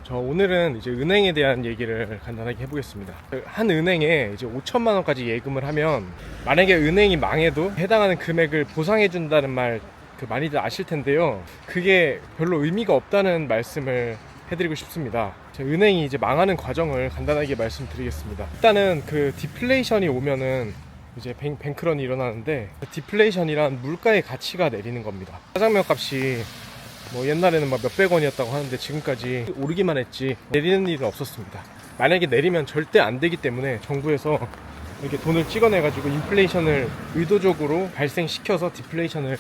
저 오늘은 이제 은행에 대한 얘기를 간단하게 해보겠습니다. 한 은행에 이제 5천만 원까지 예금을 하면 만약에 은행이 망해도 해당하는 금액을 보상해 준다는 말 많이들 아실 텐데요. 그게 별로 의미가 없다는 말씀을 해드리고 싶습니다. 은행이 이제 망하는 과정을 간단하게 말씀드리겠습니다. 일단은 디플레이션이 오면은 이제 뱅크런이 일어나는데, 디플레이션이란 물가의 가치가 내리는 겁니다. 짜장면 값이 옛날에는 몇백 원이었다고 하는데 지금까지 오르기만 했지 내리는 일은 없었습니다. 만약에 내리면 절대 안 되기 때문에 정부에서 이렇게 돈을 찍어내가지고 인플레이션을 의도적으로 발생시켜서 디플레이션을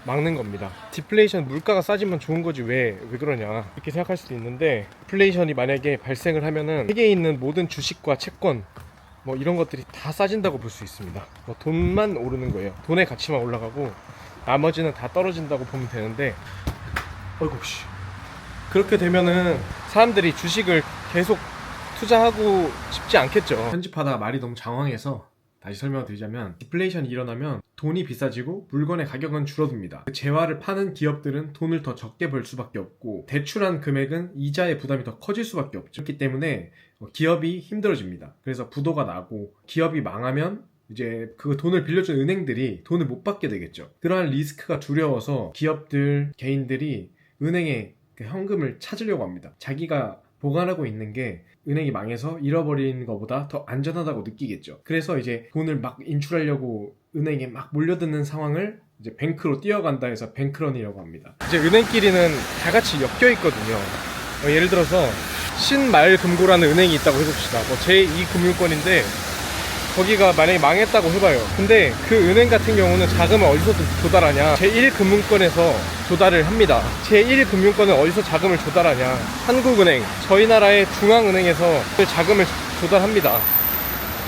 막는 겁니다. 디플레이션, 물가가 싸지면 좋은 거지 왜 그러냐 이렇게 생각할 수도 있는데, 디플레이션이 만약에 발생을 하면은 세계에 있는 모든 주식과 채권 이런 것들이 다 싸진다고 볼 수 있습니다. 돈만 오르는 거예요. 돈의 가치만 올라가고 나머지는 다 떨어진다고 보면 되는데, 어이구씨, 그렇게 되면은 사람들이 주식을 계속 투자하고 싶지 않겠죠. 편집하다 말이 너무 장황해서 다시 설명을 드리자면, 디플레이션이 일어나면 돈이 비싸지고 물건의 가격은 줄어듭니다. 재화를 파는 기업들은 돈을 더 적게 벌 수밖에 없고, 대출한 금액은 이자의 부담이 더 커질 수밖에 없죠. 그렇기 때문에 기업이 힘들어집니다. 그래서 부도가 나고 기업이 망하면 이제 그 돈을 빌려준 은행들이 돈을 못 받게 되겠죠. 그러한 리스크가 두려워서 기업들, 개인들이 은행에 현금을 찾으려고 합니다. 자기가 보관하고 있는 게 은행이 망해서 잃어버리는 것보다 더 안전하다고 느끼겠죠. 그래서 이제 돈을 막 인출하려고 은행에 막 몰려드는 상황을 이제 뱅크로 뛰어간다 해서 뱅크런이라고 합니다. 이제 은행끼리는 다 같이 엮여 있거든요. 예를 들어서 신말금고라는 은행이 있다고 해봅시다. 제2금융권인데 거기가 만약에 망했다고 해봐요. 근데 그 은행 같은 경우는 자금을 어디서 조달하냐, 제1금융권에서 조달을 합니다. 제1금융권은 어디서 자금을 조달하냐, 한국은행, 저희 나라의 중앙은행에서 자금을 조달합니다.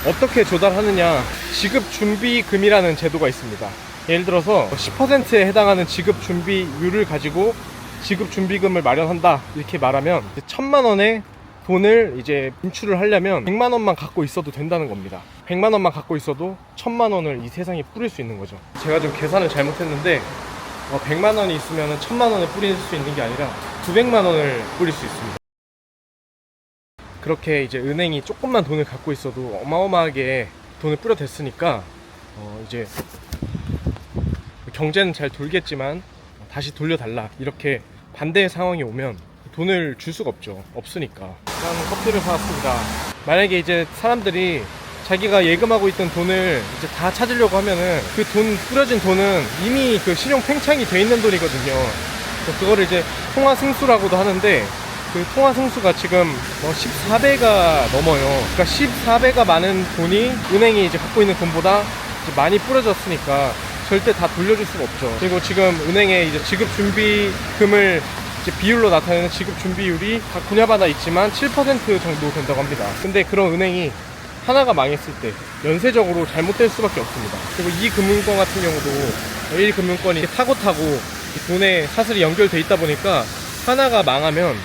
어떻게 조달하느냐, 지급준비금이라는 제도가 있습니다. 예를 들어서 10%에 해당하는 지급준비율을 가지고 지급준비금을 마련한다 이렇게 말하면, 1,000만 원의 돈을 이제 인출을 하려면 100만 원만 갖고 있어도 된다는 겁니다. 100만 원만 갖고 있어도 1,000만 원을 이 세상에 뿌릴 수 있는 거죠. 제가 좀 계산을 잘못했는데 100만 원이 있으면 1,000만 원을 뿌릴 수 있는 게 아니라 900만 원을 뿌릴 수 있습니다. 그렇게 이제 은행이 조금만 돈을 갖고 있어도 어마어마하게 돈을 뿌려댔으니까 이제 경제는 잘 돌겠지만 다시 돌려달라 이렇게 반대의 상황이 오면 돈을 줄 수가 없죠. 없으니까. 일단 커피를 사왔습니다. 만약에 이제 사람들이 자기가 예금하고 있던 돈을 이제 다 찾으려고 하면은 그 돈 뿌려진 돈은 이미 신용 팽창이 돼 있는 돈이거든요. 그거를 이제 통화승수라고도 하는데, 그 통화승수가 지금 14배가 넘어요. 그러니까 14배가 많은 돈이 은행이 이제 갖고 있는 돈보다 이제 많이 뿌려졌으니까 절대 다 돌려줄 수가 없죠. 그리고 지금 은행에 이제 지급준비금을 비율로 나타내는 지급준비율이 각 분야마다 있지만 7% 정도 된다고 합니다. 근데 그런 은행이 하나가 망했을 때 연쇄적으로 잘못될 수밖에 없습니다. 그리고 이 금융권 같은 경우도 1금융권이 타고 돈에 사슬이 연결돼 있다 보니까 하나가 망하면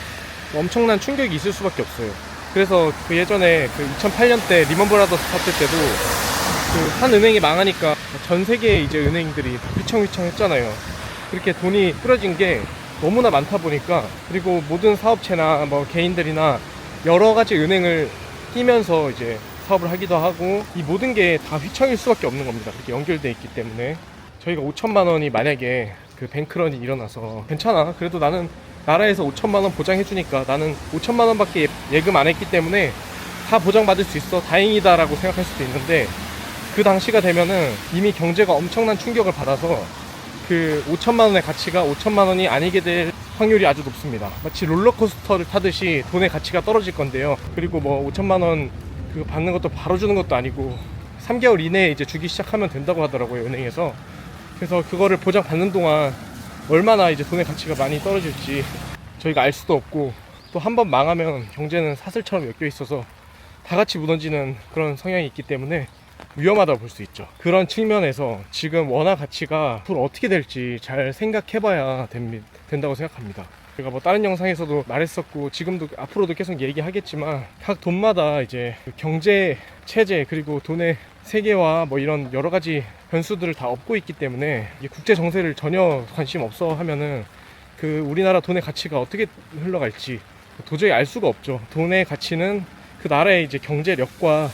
엄청난 충격이 있을 수밖에 없어요. 그래서 예전에 2008년 때 리먼 브라더스 사태 때도 한 은행이 망하니까 전 세계의 이제 은행들이 다 휘청휘청 했잖아요. 그렇게 돈이 뿌려진 게 너무나 많다 보니까, 그리고 모든 사업체나 개인들이나 여러 가지 은행을 끼면서 이제 사업을 하기도 하고, 이 모든 게 다 휘청일 수밖에 없는 겁니다. 그렇게 연결되어 있기 때문에. 저희가 5천만 원이 만약에 뱅크런이 일어나서, 괜찮아, 그래도 나는 나라에서 5천만 원 보장해주니까 나는 5천만 원밖에 예금 안 했기 때문에 다 보장받을 수 있어, 다행이다 라고 생각할 수도 있는데, 그 당시가 되면은 이미 경제가 엄청난 충격을 받아서 5천만 원의 가치가 5천만 원이 아니게 될 확률이 아주 높습니다. 마치 롤러코스터를 타듯이 돈의 가치가 떨어질 건데요. 그리고 5천만 원 받는 것도 바로 주는 것도 아니고 3개월 이내에 이제 주기 시작하면 된다고 하더라고요, 은행에서. 그래서 그거를 보장받는 동안 얼마나 이제 돈의 가치가 많이 떨어질지 저희가 알 수도 없고, 또 한 번 망하면 경제는 사슬처럼 엮여 있어서 다 같이 무너지는 그런 성향이 있기 때문에 위험하다고 볼 수 있죠. 그런 측면에서 지금 원화 가치가 앞으로 어떻게 될지 잘 생각해봐야 된다고 생각합니다. 제가 다른 영상에서도 말했었고 지금도 앞으로도 계속 얘기하겠지만, 각 돈마다 이제 경제 체제 그리고 돈의 세계와 이런 여러 가지 변수들을 다 업고 있기 때문에, 국제 정세를 전혀 관심 없어 하면은 우리나라 돈의 가치가 어떻게 흘러갈지 도저히 알 수가 없죠. 돈의 가치는 그 나라의 이제 경제력과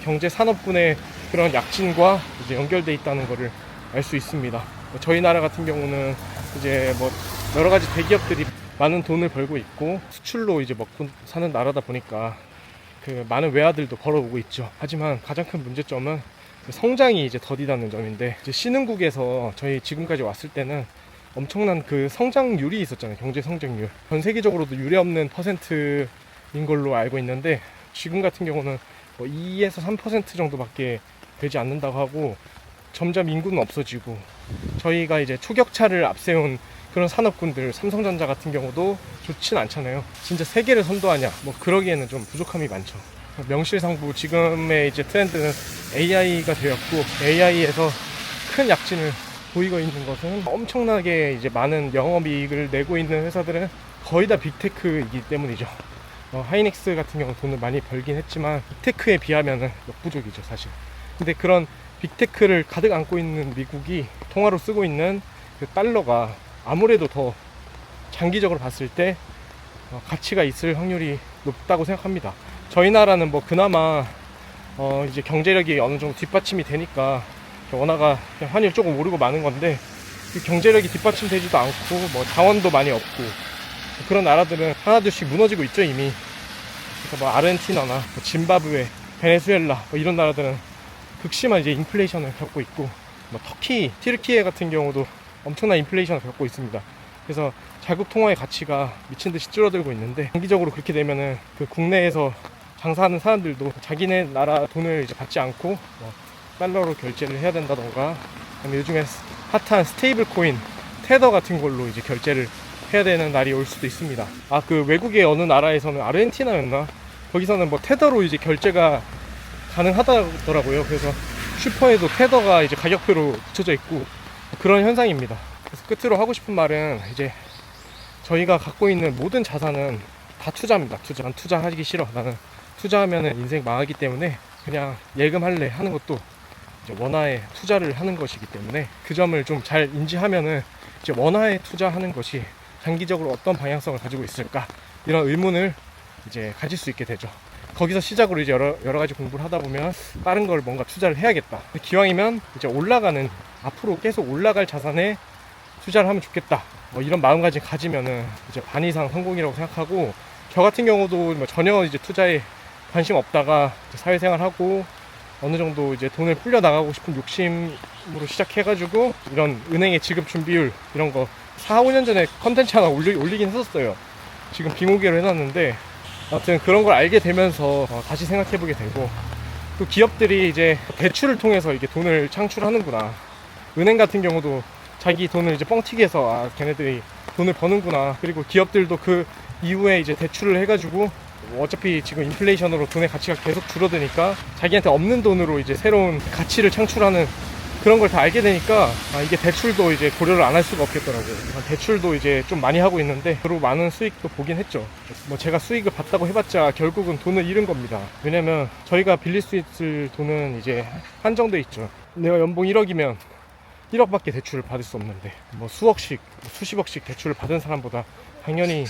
경제 산업군의 그런 약진과 이제 연결돼 있다는 것을 알 수 있습니다. 저희 나라 같은 경우는 이제 뭐 여러 가지 대기업들이 많은 돈을 벌고 있고 수출로 이제 먹고 사는 나라다 보니까 그 많은 외화들도 벌어오고 있죠. 하지만 가장 큰 문제점은 성장이 이제 더디다는 점인데, 이제 신흥국에서 저희 지금까지 왔을 때는 엄청난 그 성장률이 있었잖아요. 경제 성장률. 전 세계적으로도 유례없는 퍼센트인 걸로 알고 있는데, 지금 같은 경우는 뭐 2에서 3% 정도밖에 되지 않는다고 하고, 점점 인구는 없어지고, 저희가 이제 초격차를 앞세운 그런 산업군들, 삼성전자 같은 경우도 좋진 않잖아요. 진짜 세계를 선도하냐, 뭐 그러기에는 좀 부족함이 많죠. 명실상부 지금의 이제 트렌드는 AI가 되었고, AI에서 큰 약진을 보이고 있는 것은 엄청나게 이제 많은 영업이익을 내고 있는 회사들은 거의 다 빅테크이기 때문이죠. 하이닉스 같은 경우는 돈을 많이 벌긴 했지만 빅테크에 비하면은 역부족이죠, 사실. 근데 그런 빅테크를 가득 안고 있는 미국이 통화로 쓰고 있는 그 달러가 아무래도 더 장기적으로 봤을 때 가치가 있을 확률이 높다고 생각합니다. 저희 나라는 뭐 그나마 이제 경제력이 어느 정도 뒷받침이 되니까 원화가 그냥 환율 조금 오르고 마는 건데, 그 경제력이 뒷받침되지도 않고 뭐 자원도 많이 없고 그런 나라들은 하나둘씩 무너지고 있죠, 이미. 그래서 뭐 아르헨티나나 뭐 짐바브웨, 베네수엘라 뭐 이런 나라들은 극심한 이제 인플레이션을 겪고 있고, 뭐 터키, 튀르키예 같은 경우도 엄청난 인플레이션을 겪고 있습니다. 그래서 자국 통화의 가치가 미친 듯이 줄어들고 있는데, 장기적으로 그렇게 되면은 그 국내에서 장사하는 사람들도 자기네 나라 돈을 이제 받지 않고 뭐 달러로 결제를 해야 된다던가, 요즘에 핫한 스테이블 코인 테더 같은 걸로 이제 결제를 해야 되는 날이 올 수도 있습니다. 그 외국의 어느 나라에서는 아르헨티나였나? 거기서는 뭐 테더로 이제 결제가 가능하더라고요. 그래서 슈퍼에도 테더가 이제 가격표로 붙여져 있고 그런 현상입니다. 그래서 끝으로 하고 싶은 말은, 이제 저희가 갖고 있는 모든 자산은 다 투자입니다. 난 투자하기 싫어. 나는 투자하면 인생 망하기 때문에 그냥 예금할래 하는 것도 이제 원화에 투자를 하는 것이기 때문에, 그 점을 좀 잘 인지하면은 이제 원화에 투자하는 것이 장기적으로 어떤 방향성을 가지고 있을까, 이런 의문을 이제 가질 수 있게 되죠. 거기서 시작으로 이제 여러 가지 공부를 하다 보면 다른 걸 뭔가 투자를 해야겠다. 기왕이면 이제 올라가는, 앞으로 계속 올라갈 자산에 투자를 하면 좋겠다. 뭐 이런 마음가짐 가지면은 이제 반 이상 성공이라고 생각하고, 저 같은 경우도 뭐 전혀 이제 투자에 관심 없다가 이제 사회생활하고 어느 정도 이제 돈을 불려 나가고 싶은 욕심으로 시작해가지고 이런 은행의 지급 준비율 이런 거 4, 5년 전에 컨텐츠 하나 올리긴 했었어요. 지금 빙고개로 해놨는데, 아무튼 그런 걸 알게 되면서 다시 생각해보게 되고, 또 기업들이 이제 대출을 통해서 이게 돈을 창출하는구나. 은행 같은 경우도 자기 돈을 이제 뻥튀기 해서 걔네들이 돈을 버는구나. 그리고 기업들도 그 이후에 이제 대출을 해가지고 어차피 지금 인플레이션으로 돈의 가치가 계속 줄어드니까 자기한테 없는 돈으로 이제 새로운 가치를 창출하는 그런 걸 다 알게 되니까 이게 대출도 이제 고려를 안 할 수가 없겠더라고요. 대출도 이제 좀 많이 하고 있는데 그리고 많은 수익도 보긴 했죠. 뭐 제가 수익을 봤다고 해봤자 결국은 돈을 잃은 겁니다. 왜냐면 저희가 빌릴 수 있을 돈은 이제 한정돼 있죠. 내가 연봉 1억이면 1억밖에 대출을 받을 수 없는데, 뭐 수억씩, 수십억씩 대출을 받은 사람보다 당연히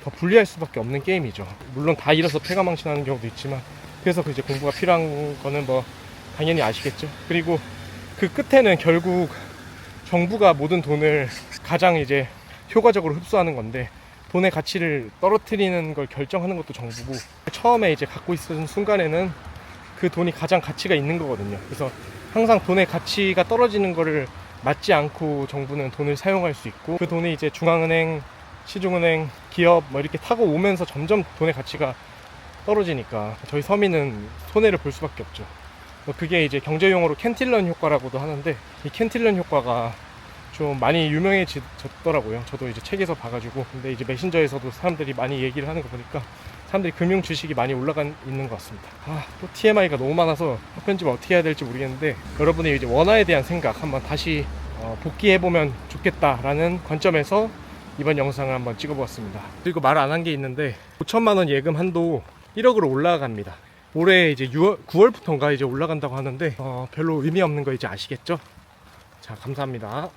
더 불리할 수밖에 없는 게임이죠. 물론 다 잃어서 패가망신하는 경우도 있지만, 그래서 이제 공부가 필요한 거는 뭐 당연히 아시겠죠. 그리고 그 끝에는 결국 정부가 모든 돈을 가장 이제 효과적으로 흡수하는 건데, 돈의 가치를 떨어뜨리는 걸 결정하는 것도 정부고, 처음에 이제 갖고 있었던 순간에는 그 돈이 가장 가치가 있는 거거든요. 그래서 항상 돈의 가치가 떨어지는 거를 막지 않고 정부는 돈을 사용할 수 있고, 그 돈이 이제 중앙은행, 시중은행, 기업 뭐 이렇게 타고 오면서 점점 돈의 가치가 떨어지니까 저희 서민은 손해를 볼 수밖에 없죠. 그게 이제 경제용어로 캔틸런 효과라고도 하는데, 이 캔틸런 효과가 좀 많이 유명해졌더라고요. 저도 이제 책에서 봐가지고. 근데 이제 메신저에서도 사람들이 많이 얘기를 하는 거 보니까 사람들이 금융 주식이 많이 올라가 있는 것 같습니다. 또 TMI가 너무 많아서 편집을 어떻게 해야 될지 모르겠는데, 여러분이 이제 원화에 대한 생각 한번 다시 복귀해보면 좋겠다라는 관점에서 이번 영상을 한번 찍어보았습니다. 그리고 말 안 한 게 있는데, 5천만 원 예금 한도 1억으로 올라갑니다. 올해 이제 9월부터인가 이제 올라간다고 하는데 별로 의미 없는 거 이제 아시겠죠? 자, 감사합니다.